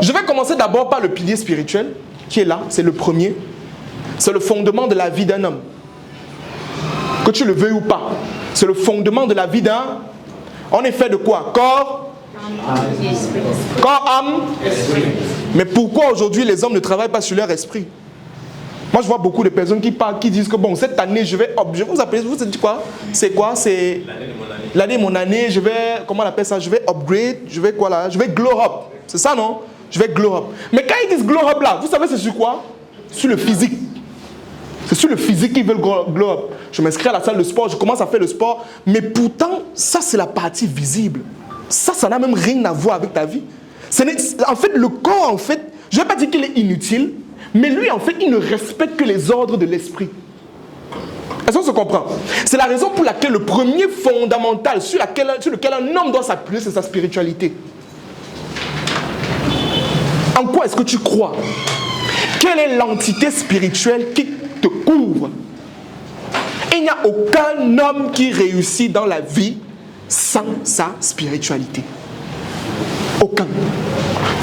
je vais commencer d'abord par le pilier spirituel, qui est là, c'est le premier. C'est le fondement de la vie d'un homme. Que tu le veuilles ou pas. C'est le fondement de la vie d'un... On est fait de quoi? Corps, âme. Mais pourquoi aujourd'hui les hommes ne travaillent pas sur leur esprit? Moi je vois beaucoup de personnes qui parlent, qui disent que bon, cette année je vais... Vous appelez, vous dites quoi? C'est quoi? C'est l'année de mon année, je vais... Comment on appelle ça? Je vais upgrade, je vais quoi là? Je vais glow up. C'est ça non? Je vais glow up. Mais quand ils disent glow up là, vous savez c'est sur quoi? Sur le physique. C'est sur le physique qu'ils veulent glow up. Je m'inscris à la salle de sport, je commence à faire le sport. Mais pourtant, ça c'est la partie visible. Ça n'a même rien à voir avec ta vie. En fait, le corps, en fait, je ne vais pas dire qu'il est inutile, mais lui, en fait, il ne respecte que les ordres de l'esprit. Est-ce qu'on se comprend? C'est la raison pour laquelle le premier fondamental sur lequel un homme doit s'appuyer, c'est sa spiritualité. En quoi est-ce que tu crois? Quelle est l'entité spirituelle qui te couvre? Il n'y a aucun homme qui réussit dans la vie sans sa spiritualité. Aucun.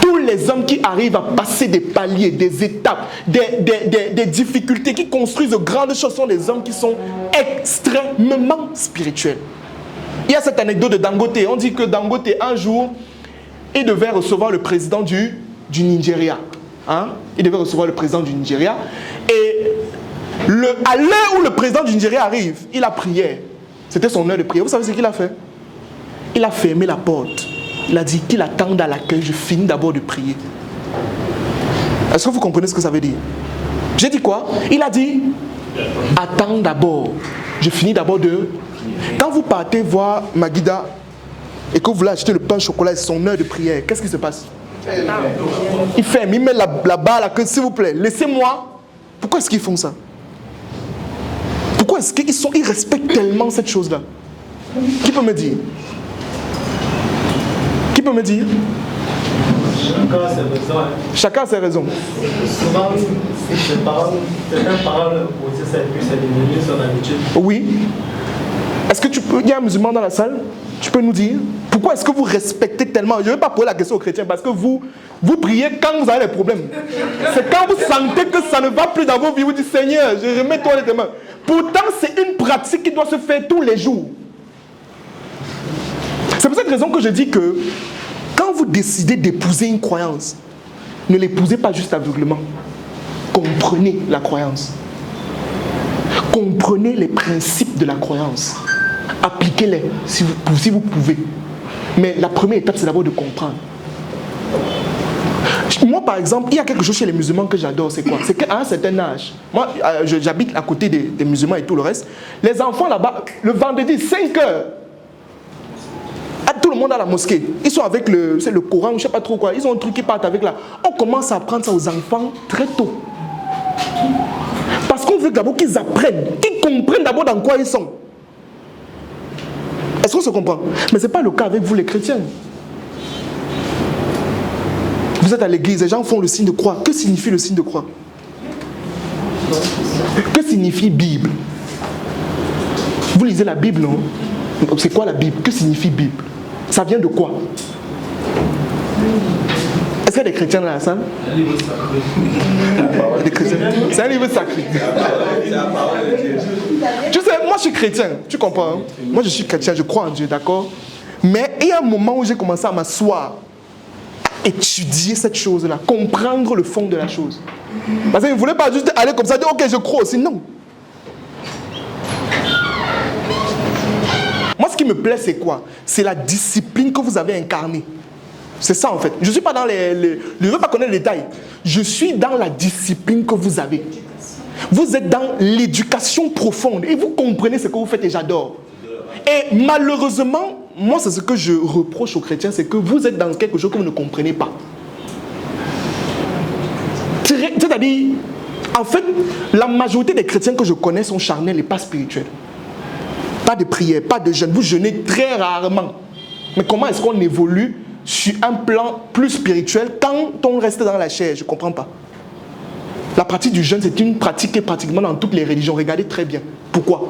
Tous les hommes qui arrivent à passer des paliers, des étapes, des difficultés, qui construisent de grandes choses sont des hommes qui sont extrêmement spirituels. Il y a cette anecdote de Dangote. On dit que Dangote, un jour, il devait recevoir le président du Nigeria. Hein? Il devait recevoir le président du Nigeria. Et à l'heure où le président du Nigeria arrive, il a prié. C'était son heure de prière. Vous savez ce qu'il a fait? Il a fermé la porte. Il a dit qu'il attende à l'accueil. Je finis d'abord de prier. Est-ce que vous comprenez ce que ça veut dire? J'ai dit quoi? Il a dit attends d'abord. Je finis d'abord de... Quand vous partez voir Magida et que vous voulez acheter le pain au chocolat et son heure de prière, qu'est-ce qui se passe? Il ferme, il met la barre à la queue, s'il vous plaît, laissez-moi. Pourquoi est-ce qu'ils font ça? Pourquoi est-ce qu'ils respectent tellement cette chose-là? Qui peut me dire? Qui peut me dire? Chacun a ses raisons. Chacun a ses raisons. Souvent, certains parents aussi, c'est devenu son habitude. Oui. Est-ce que tu peux... Il y a un musulman dans la salle? Tu peux nous dire? Pourquoi est-ce que vous respectez tellement? Je ne vais pas poser la question aux chrétiens parce que vous priez quand vous avez des problèmes. C'est quand vous sentez que ça ne va plus dans vos vies, vous dites Seigneur, je remets toi les mains. Pourtant, c'est une pratique qui doit se faire tous les jours. C'est pour cette raison que je dis que quand vous décidez d'épouser une croyance, ne l'épousez pas juste aveuglément. Comprenez la croyance. Comprenez les principes de la croyance. Appliquez-les si vous pouvez. Mais la première étape, c'est d'abord de comprendre. Moi, par exemple, il y a quelque chose chez les musulmans que j'adore, c'est quoi? C'est qu'à un certain âge, moi, j'habite à côté des musulmans et tout le reste, les enfants là-bas, le vendredi, 5 heures, tout le monde à la mosquée, ils sont avec le Coran, je ne sais pas trop quoi, ils ont un truc qui part avec là. On commence à apprendre ça aux enfants très tôt. Parce qu'on veut d'abord qu'ils apprennent, qu'ils comprennent d'abord dans quoi ils sont. Est-ce qu'on se comprend? Mais ce n'est pas le cas avec vous les chrétiens. Vous êtes à l'église, les gens font le signe de croix. Que signifie le signe de croix? Que signifie Bible? Vous lisez la Bible, non? C'est quoi la Bible? Que signifie Bible? Ça vient de quoi? Est-ce qu'il y a des chrétiens dans la salle? Un livre sacré. Des chrétiens. C'est un livre sacré. Tu sais, moi je suis chrétien, tu comprends? Hein? Moi je suis chrétien, je crois en Dieu, d'accord? Mais il y a un moment où j'ai commencé à m'asseoir, à étudier cette chose-là, comprendre le fond de la chose. Parce que je ne voulais pas juste aller comme ça, dire ok, je crois aussi. Non. Moi, ce qui me plaît, c'est quoi? C'est la discipline que vous avez incarnée. C'est ça, en fait. Je ne suis pas dans je ne veux pas connaître les détails. Je suis dans la discipline que vous avez. Vous êtes dans l'éducation profonde. Et vous comprenez ce que vous faites et j'adore. Et malheureusement, moi, c'est ce que je reproche aux chrétiens, c'est que vous êtes dans quelque chose que vous ne comprenez pas. C'est-à-dire, en fait, la majorité des chrétiens que je connais sont charnels et pas spirituels. Pas de prière, pas de jeûne. Vous jeûnez très rarement. Mais comment est-ce qu'on évolue sur un plan plus spirituel quand on reste dans la chair? Je ne comprends pas. La pratique du jeûne, c'est une pratique qui est pratiquement dans toutes les religions. Regardez très bien. Pourquoi?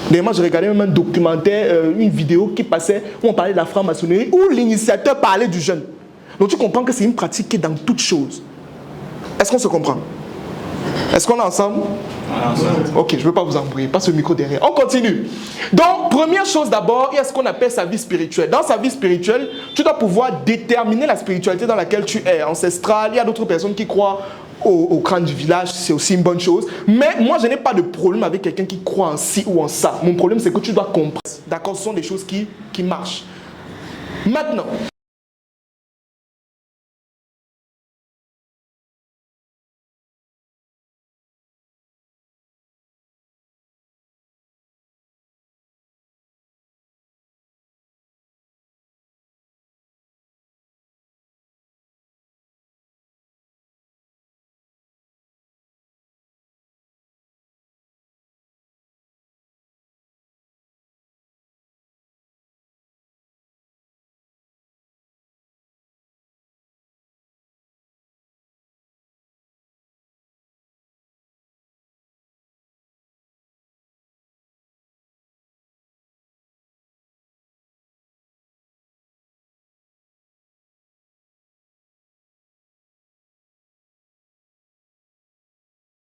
D'ailleurs, moi, je regardais même un documentaire, une vidéo qui passait, où on parlait de la franc-maçonnerie, où l'initiateur parlait du jeûne. Donc tu comprends que c'est une pratique qui est dans toutes choses. Est-ce qu'on se comprend? Est-ce qu'on est ensemble? Ok, je ne veux pas vous embrouiller, pas ce micro derrière. On continue. Donc, première chose d'abord, il y a ce qu'on appelle sa vie spirituelle. Dans sa vie spirituelle, tu dois pouvoir déterminer la spiritualité dans laquelle tu es. Ancestrale, il y a d'autres personnes qui croient au crâne du village, c'est aussi une bonne chose. Mais moi, je n'ai pas de problème avec quelqu'un qui croit en ci ou en ça. Mon problème, c'est que tu dois comprendre. D'accord, ce sont des choses qui marchent. Maintenant,